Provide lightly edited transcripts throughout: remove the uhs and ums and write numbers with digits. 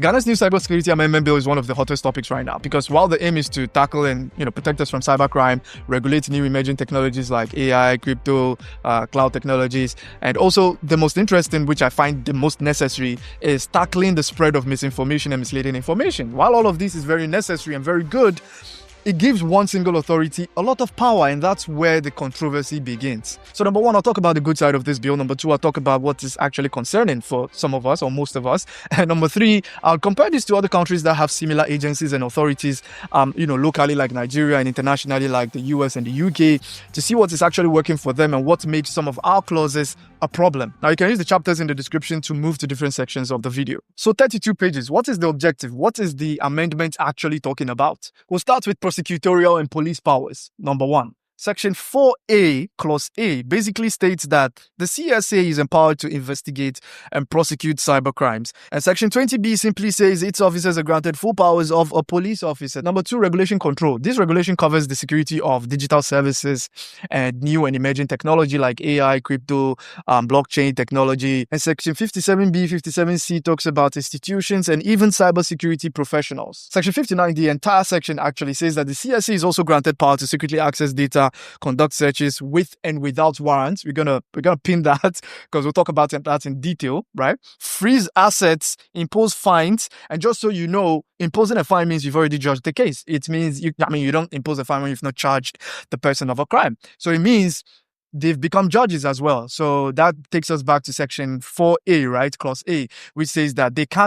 Ghana's new cybersecurity amendment bill is one of the hottest topics right now because while the aim is to tackle and protect us from cybercrime, regulate new emerging technologies like AI, crypto, cloud technologies, and also the most interesting, which I find the most necessary, is tackling the spread of misinformation and misleading information. While all of this is very necessary and very good, it gives one single authority a lot of power, and that's where the controversy begins. So number one, I'll talk about the good side of this bill. Number two, I'll talk about what is actually concerning for some of us or most of us. And number three, I'll compare this to other countries that have similar agencies and authorities, locally like Nigeria and internationally like the US and the UK, to see what is actually working for them and what makes some of our clauses a problem. Now, you can use the chapters in the description to move to different sections of the video. So 32 pages. What is the objective? What is the amendment actually talking about? We'll start with prosecutorial and police powers. Number one. Section 4A, Clause A, basically states that the CSA is empowered to investigate and prosecute cybercrimes. And Section 20B simply says its officers are granted full powers of a police officer. Number two, regulation control. This regulation covers the security of digital services and new and emerging technology like AI, crypto, blockchain technology. And Section 57B, 57C talks about institutions and even cybersecurity professionals. Section 59, the entire section actually says that the CSA is also granted power to secretly access data, conduct searches with and without warrants. We're gonna pin that because we'll talk about that in detail, right? Freeze assets, impose fines, and just so you know, imposing a fine means you've already judged the case. It means you don't impose a fine when you've not charged the person of a crime. So it means they've become judges as well. So that takes us back to Section 4A, right? Clause A, which says that they do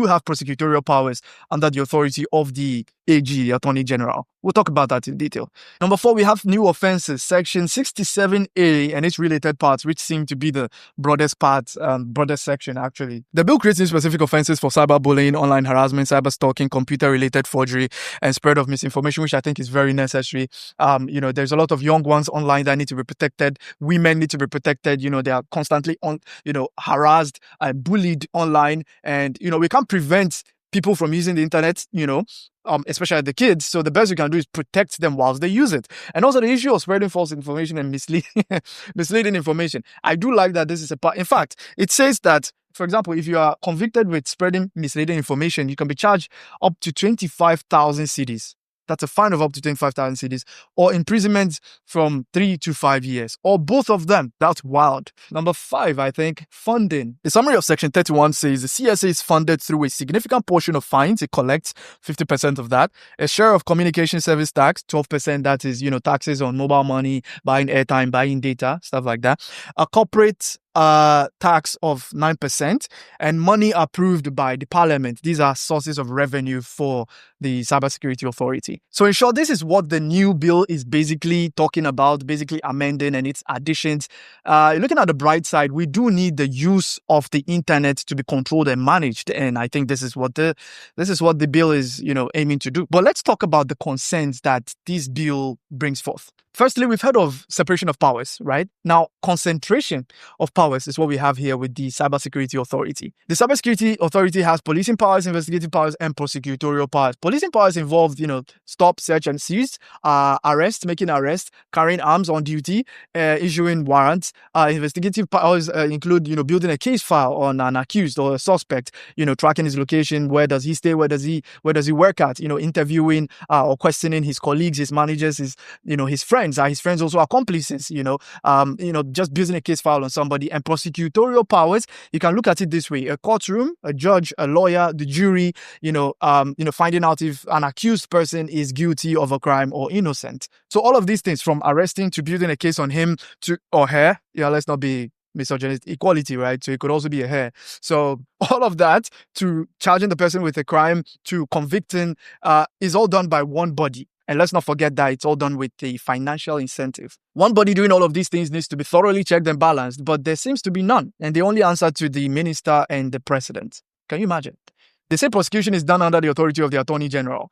have prosecutorial powers under the authority of the AG, the Attorney General. We'll talk about that in detail. Number four, we have new offenses, Section 67A and its related parts, which seem to be the broadest part, broadest section actually. The bill creates new specific offenses for cyberbullying, online harassment, cyber stalking, computer-related forgery, and spread of misinformation, which I think is very necessary. There's a lot of young ones online that need to be protected. Women need to be protected. They are constantly harassed and bullied online, and we can't prevent people from using the internet, especially the kids. So the best we can do is protect them whilst they use it. And also the issue of spreading false information and misleading information. I do like that this is a part. In fact, it says that, for example, if you are convicted with spreading misleading information, you can be charged up to 25,000 cedis. That's a fine of up to 25,000 cedis, or imprisonment from 3 to 5 years, or both of them. That's wild. Number five, I think, funding. The summary of Section 31 says the CSA is funded through a significant portion of fines. It collects 50% of that. A share of communication service tax, 12%. That is, taxes on mobile money, buying airtime, buying data, stuff like that. A corporate tax of 9%, and money approved by the parliament. These are sources of revenue for the Cybersecurity Authority. So in short, this is what the new bill is basically talking about, basically amending and its additions. Looking at the bright side, we do need the use of the internet to be controlled and managed, and I think this is what the bill is aiming to do. But let's talk about the concerns that this bill brings forth. Firstly, we've heard of separation of powers, right? Now, concentration of powers is what we have here with the Cybersecurity Authority. The Cybersecurity Authority has policing powers, investigative powers, and prosecutorial powers. Policing powers involve, stop, search, and seize, arrest, making arrests, carrying arms on duty, issuing warrants. Investigative powers include, building a case file on an accused or a suspect, tracking his location, where does he stay, where does he work at, interviewing or questioning his colleagues, his managers, his friends. Are his friends also accomplices? Just building a case file on somebody. And prosecutorial powers, you can look at it this way: a courtroom, a judge, a lawyer, the jury, finding out if an accused person is guilty of a crime or innocent. So all of these things, from arresting to building a case on him or her, let's not be misogynist, equality, right? So it could also be a her. So all of that, to charging the person with a crime, to convicting, is all done by one body. And let's not forget that it's all done with a financial incentive. One body doing all of these things needs to be thoroughly checked and balanced, but there seems to be none. And they only answer to the minister and the president. Can you imagine? They say prosecution is done under the authority of the Attorney General.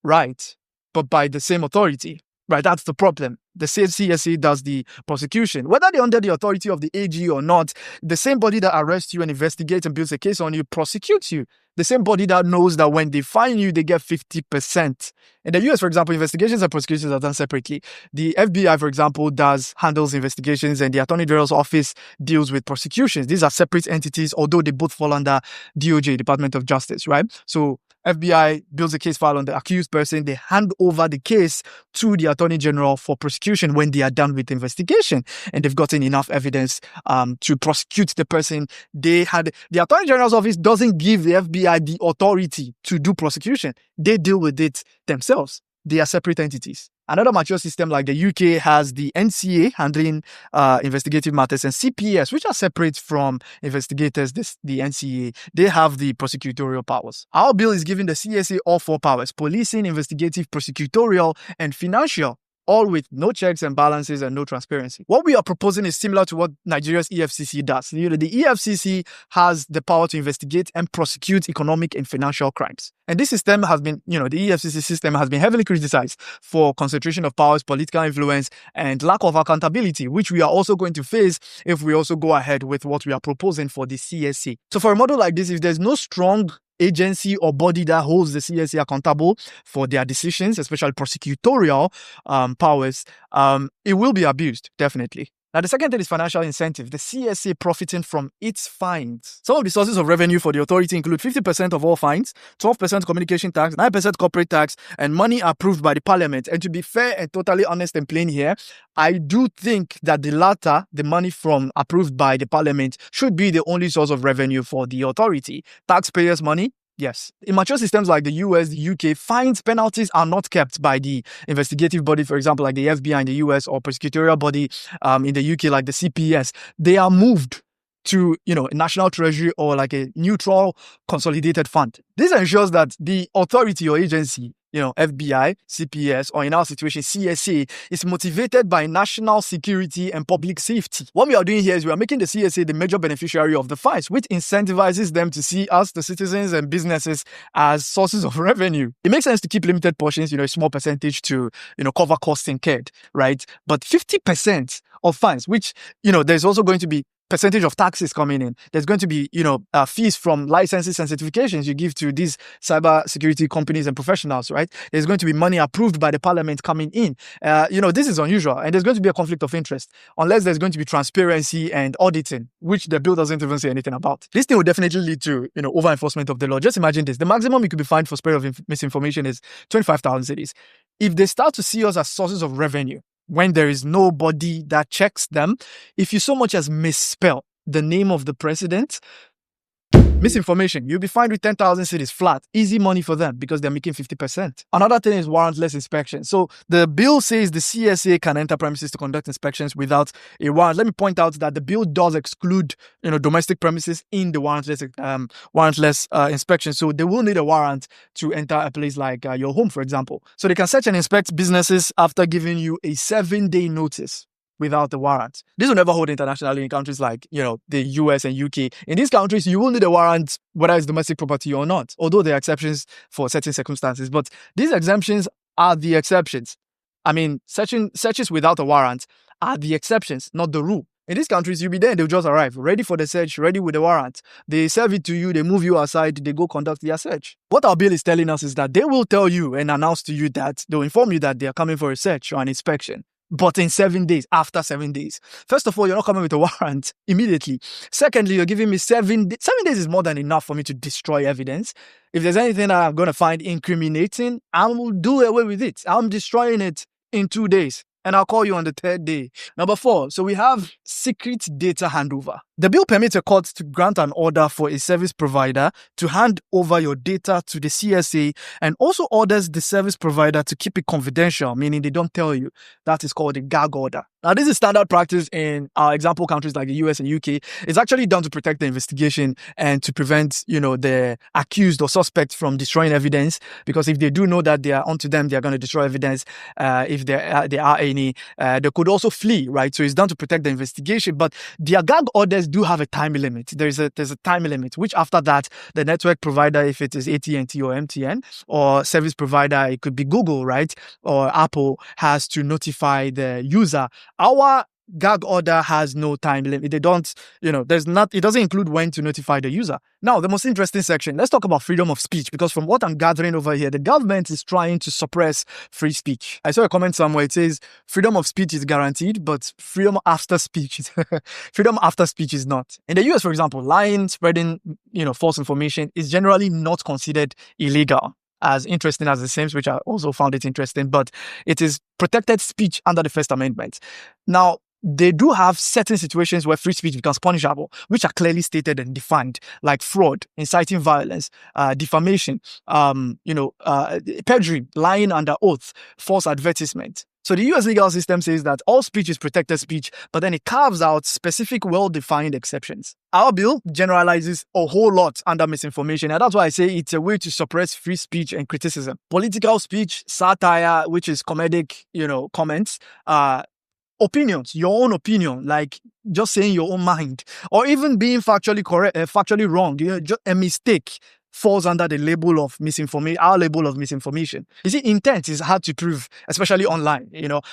Right. But by the same authority. Right. That's the problem. The CSA does the prosecution. Whether they're under the authority of the AG or not, the same body that arrests you and investigates and builds a case on you prosecutes you. The same body that knows that when they fine you, they get 50%. In the US, for example, investigations and prosecutions are done separately. The FBI, for example, handles investigations, and the Attorney General's office deals with prosecutions. These are separate entities, although they both fall under DOJ, Department of Justice, right? So FBI builds a case file on the accused person. They hand over the case to the Attorney General for prosecution when they are done with the investigation and they've gotten enough evidence to prosecute the person. The Attorney General's office doesn't give the FBI the authority to do prosecution. They deal with it themselves. They are separate entities. Another mature system like the UK has the NCA handling investigative matters and CPS, which are separate from investigators. The NCA, they have the prosecutorial powers. Our bill is giving the CSA all four powers: policing, investigative, prosecutorial, and financial, all with no checks and balances and no transparency. What we are proposing is similar to what Nigeria's EFCC does. The EFCC has the power to investigate and prosecute economic and financial crimes. And this system has been, the EFCC system has been heavily criticized for concentration of powers, political influence, and lack of accountability, which we are also going to face if we also go ahead with what we are proposing for the CSA. So for a model like this, if there's no strong agency or body that holds the CSA accountable for their decisions, especially prosecutorial powers, it will be abused, definitely. Now, the second thing is financial incentive. The CSA profiting from its fines. Some of the sources of revenue for the authority include 50% of all fines, 12% communication tax, 9% corporate tax, and money approved by the parliament. And to be fair and totally honest and plain here, I do think that the latter, the money from approved by the parliament, should be the only source of revenue for the authority. Taxpayers' money, yes. In mature systems like the US, the UK, fines, penalties are not kept by the investigative body, for example, like the FBI in the US, or prosecutorial body in the UK, like the CPS. They are moved to, a national treasury or like a neutral consolidated fund. This ensures that the authority or agency, FBI, CPS, or in our situation, CSA, is motivated by national security and public safety. What we are doing here is we are making the CSA the major beneficiary of the fines, which incentivizes them to see us, the citizens and businesses, as sources of revenue. It makes sense to keep limited portions, a small percentage to, cover costs incurred, right? But 50% of fines, which, there's also going to be percentage of taxes coming in. There's going to be, fees from licenses and certifications you give to these cybersecurity companies and professionals, right? There's going to be money approved by the parliament coming in. This is unusual, and there's going to be a conflict of interest unless there's going to be transparency and auditing, which the bill doesn't even say anything about. This thing will definitely lead to, over enforcement of the law. Just imagine this. The maximum you could be fined for spread of misinformation is 25,000 cedis. If they start to see us as sources of revenue, when there is nobody that checks them, if you so much as misspell the name of the president, misinformation, you'll be fined with 10,000 cedis flat. Easy money for them because they're making 50%. Another thing is warrantless inspection. So the bill says the CSA can enter premises to conduct inspections without a warrant. Let me point out that the bill does exclude, domestic premises in the warrantless inspection. So they will need a warrant to enter a place like your home, for example. So they can search and inspect businesses after giving you a 7-day notice without the warrant. This will never hold internationally in countries like, the US and UK. In these countries, you will need a warrant whether it's domestic property or not, although there are exceptions for certain circumstances. But these exemptions are the exceptions. I mean, searches without a warrant are the exceptions, not the rule. In these countries, you'll be there and they'll just arrive, ready for the search, ready with the warrant. They serve it to you, they move you aside, they go conduct their search. What our bill is telling us is that they will tell you and announce to you that they'll inform you that they are coming for a search or an inspection, but in 7 days, after 7 days. First of all, you're not coming with a warrant immediately. Secondly, you're giving me 7 days. 7 days is more than enough for me to destroy evidence. If there's anything that I'm going to find incriminating, I will do away with it. I'm destroying it in 2 days. And I'll call you on the 3rd day. Number 4, so we have secret data handover. The bill permits a court to grant an order for a service provider to hand over your data to the CSA, and also orders the service provider to keep it confidential, meaning they don't tell you. That is called a gag order. Now, this is standard practice in our example countries like the US and UK. It's actually done to protect the investigation and to prevent, the accused or suspect from destroying evidence. Because if they do know that they are onto them, they are going to destroy evidence. If there are any, they could also flee, right? So it's done to protect the investigation. But their gag orders do have a time limit. There's a time limit, which after that, the network provider, if it is AT&T or MTN, or service provider, it could be Google, right? Or Apple, has to notify the user. Our gag order has no time limit. They don't, it doesn't include when to notify the user. Now, the most interesting section, let's talk about freedom of speech, because from what I'm gathering over here, the government is trying to suppress free speech. I saw a comment somewhere, it says freedom of speech is guaranteed, but freedom after speech is not. In the US, for example, lying, spreading, false information is generally not considered illegal. As interesting as it seems, which I also found it interesting, but it is protected speech under the First Amendment. Now, they do have certain situations where free speech becomes punishable, which are clearly stated and defined, like fraud, inciting violence, defamation, perjury, lying under oath, false advertisement. So the US legal system says that all speech is protected speech, but then it carves out specific well-defined exceptions. Our bill generalizes a whole lot under misinformation, and that's why I say it's a way to suppress free speech and criticism. Political speech, satire, which is comedic, comments, opinions, your own opinion, like just saying your own mind, or even being factually correct, factually wrong, just a mistake falls under the label of misinformation, our label of misinformation. You see, intent is hard to prove, especially online.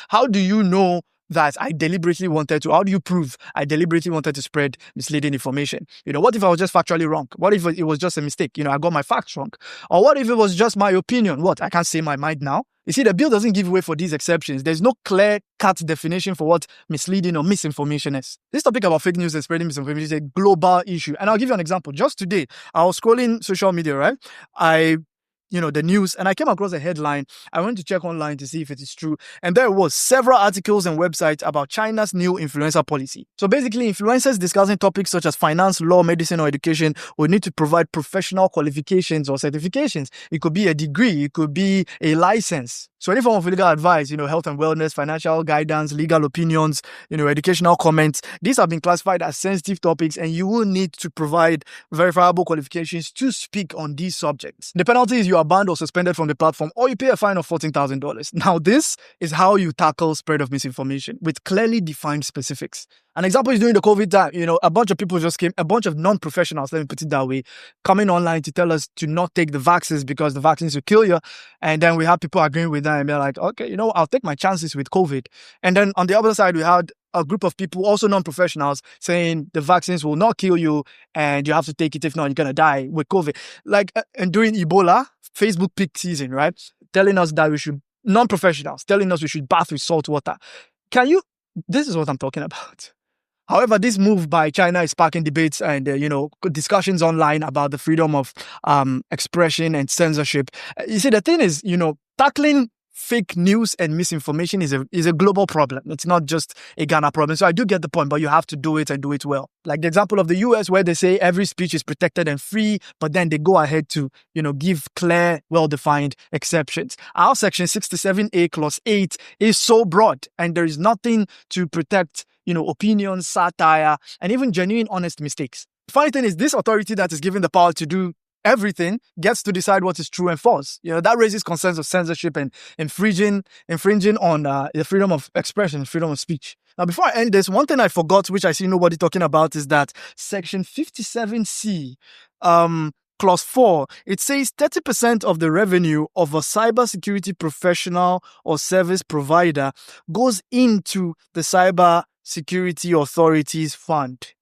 How do you know that how do you prove I deliberately wanted to spread misleading information? What if I was just factually wrong? What if it was just a mistake? I got my facts wrong. Or what if it was just my opinion? What, I can't say my mind now? You see, the bill doesn't give way for these exceptions. There's no clear-cut definition for what misleading or misinformation is. This topic about fake news and spreading misinformation is a global issue. And I'll give you an example. Just today, I was scrolling social media, right? The news, and I came across a headline. I went to check online to see if it is true. And there was several articles and websites about China's new influencer policy. So basically, influencers discussing topics such as finance, law, medicine, or education will need to provide professional qualifications or certifications. It could be a degree, it could be a license. So any form of legal advice, health and wellness, financial guidance, legal opinions, educational comments, these have been classified as sensitive topics, and you will need to provide verifiable qualifications to speak on these subjects. The penalty is you are banned or suspended from the platform, or you pay a fine of $14,000. Now, this is how you tackle spread of misinformation with clearly defined specifics. An example is during the COVID time, a bunch of people just came, a bunch of non-professionals, let me put it that way, coming online to tell us to not take the vaccines because the vaccines will kill you. And then we have people agreeing with them and they're like, okay, I'll take my chances with COVID. And then on the other side, we had a group of people, also non-professionals, saying the vaccines will not kill you and you have to take it. If not, you're going to die with COVID. And during Ebola, Facebook peak season, right? Telling us that non-professionals, telling us we should bath with salt water. This is what I'm talking about. However, this move by China is sparking debates and, discussions online about the freedom of expression and censorship. You see, the thing is, tackling fake news and misinformation is a global problem. It's not just a Ghana problem. So I do get the point, but you have to do it and do it well. Like the example of the US where they say every speech is protected and free, but then they go ahead to, give clear, well-defined exceptions. Our section 67A clause 8 is so broad and there is nothing to protect, opinions, satire, and even genuine, honest mistakes. The funny thing is this authority that is given the power to do everything gets to decide what is true and false. That raises concerns of censorship and infringing on the freedom of expression, freedom of speech. Now, before I end this, one thing I forgot, which I see nobody talking about, is that section 57C, clause 4, it says 30% of the revenue of a cybersecurity professional or service provider goes into the Cybersecurity Authority's fund.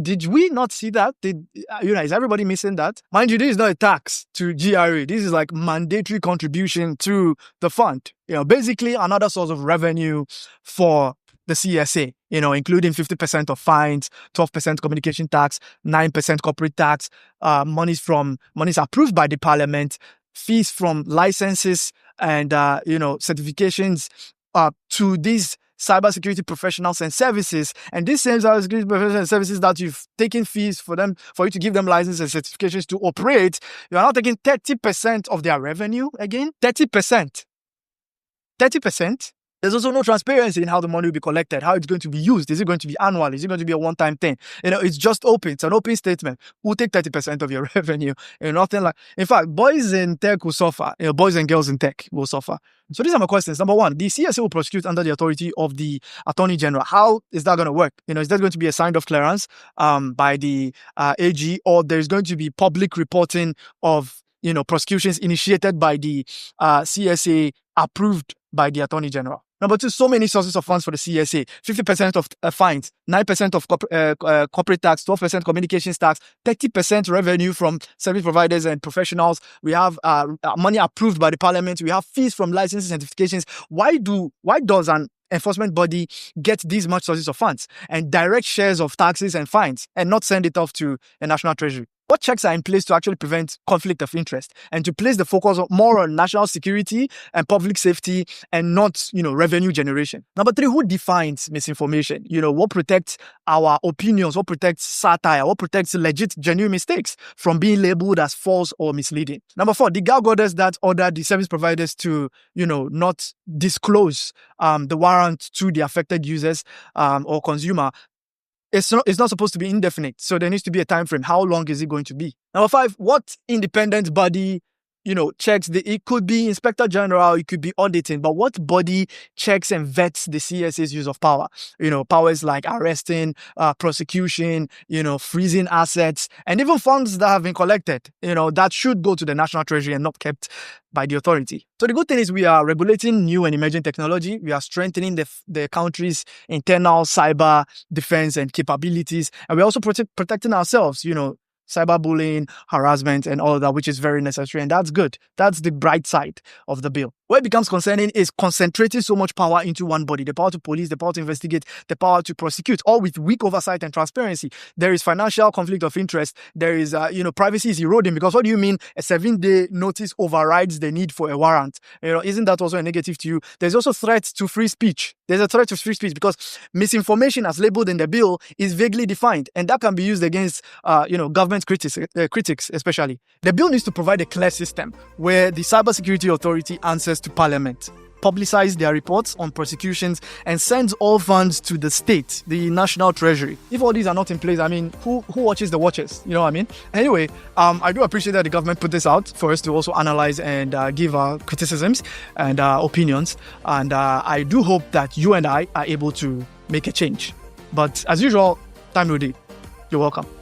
Did we not see that? Is everybody missing that? Mind you, this is not a tax to GRA. This is like mandatory contribution to the fund. Basically another source of revenue for the CSA, including 50% of fines, 12% communication tax, 9% corporate tax, monies approved by the parliament, fees from licenses and, certifications to these cybersecurity professionals and services. And these same cybersecurity professionals and services that you've taken fees for you to give them licenses and certifications to operate, you are now taking 30% of their revenue again. 30%. 30%. There's also no transparency in how the money will be collected, how it's going to be used. Is it going to be annual? Is it going to be a one-time thing? It's just open. It's an open statement. We'll take 30% of your revenue. Nothing like. In fact, boys in tech will suffer. Boys and girls in tech will suffer. So these are my questions. Number one, the CSA will prosecute under the authority of the Attorney General. How is that going to work? Is there going to be a signed-off clearance by the AG, or there's going to be public reporting of prosecutions initiated by the CSA, approved by the Attorney General? Number two, so many sources of funds for the CSA. 50% of fines, 9% of corporate tax, 12% communications tax, 30% revenue from service providers and professionals. We have money approved by the parliament. We have fees from licenses and certifications. Why does an enforcement body get these much sources of funds and direct shares of taxes and fines and not send it off to a national treasury? What checks are in place to actually prevent conflict of interest and to place the focus more on national security and public safety and not, revenue generation? Number three, who defines misinformation? What protects our opinions? What protects satire? What protects legit, genuine mistakes from being labeled as false or misleading? Number four, the gag orders that order the service providers to, not disclose the warrant to the affected users or consumer. It's not supposed to be indefinite. So there needs to be a time frame. How long is it going to be? Number five, what independent body, checks it could be Inspector General, it could be auditing, but what body checks and vets the CSA's use of power? Powers like arresting, prosecution, freezing assets, and even funds that have been collected, that should go to the National Treasury and not kept by the authority. So the good thing is we are regulating new and emerging technology. We are strengthening the country's internal cyber defense and capabilities. And we're also protecting ourselves, cyberbullying, harassment, and all of that, which is very necessary. And that's good. That's the bright side of the bill. Where it becomes concerning is concentrating so much power into one body, the power to police, the power to investigate, the power to prosecute, all with weak oversight and transparency. There is financial conflict of interest. There is, privacy is eroding, because what do you mean a 7-day notice overrides the need for a warrant? Isn't that also a negative to you? There's also threat to free speech. There's a threat to free speech because misinformation as labeled in the bill is vaguely defined, and that can be used against, government critics especially. The bill needs to provide a clear system where the Cybersecurity Authority answers to Parliament, publicize their reports on prosecutions, and sends all funds to the state, the National Treasury. If all these are not in place, who watches the watchers? You know what I mean? Anyway, I do appreciate that the government put this out for us to also analyze and give our criticisms and opinions. And I do hope that you and I are able to make a change. But as usual, time will do. You're welcome.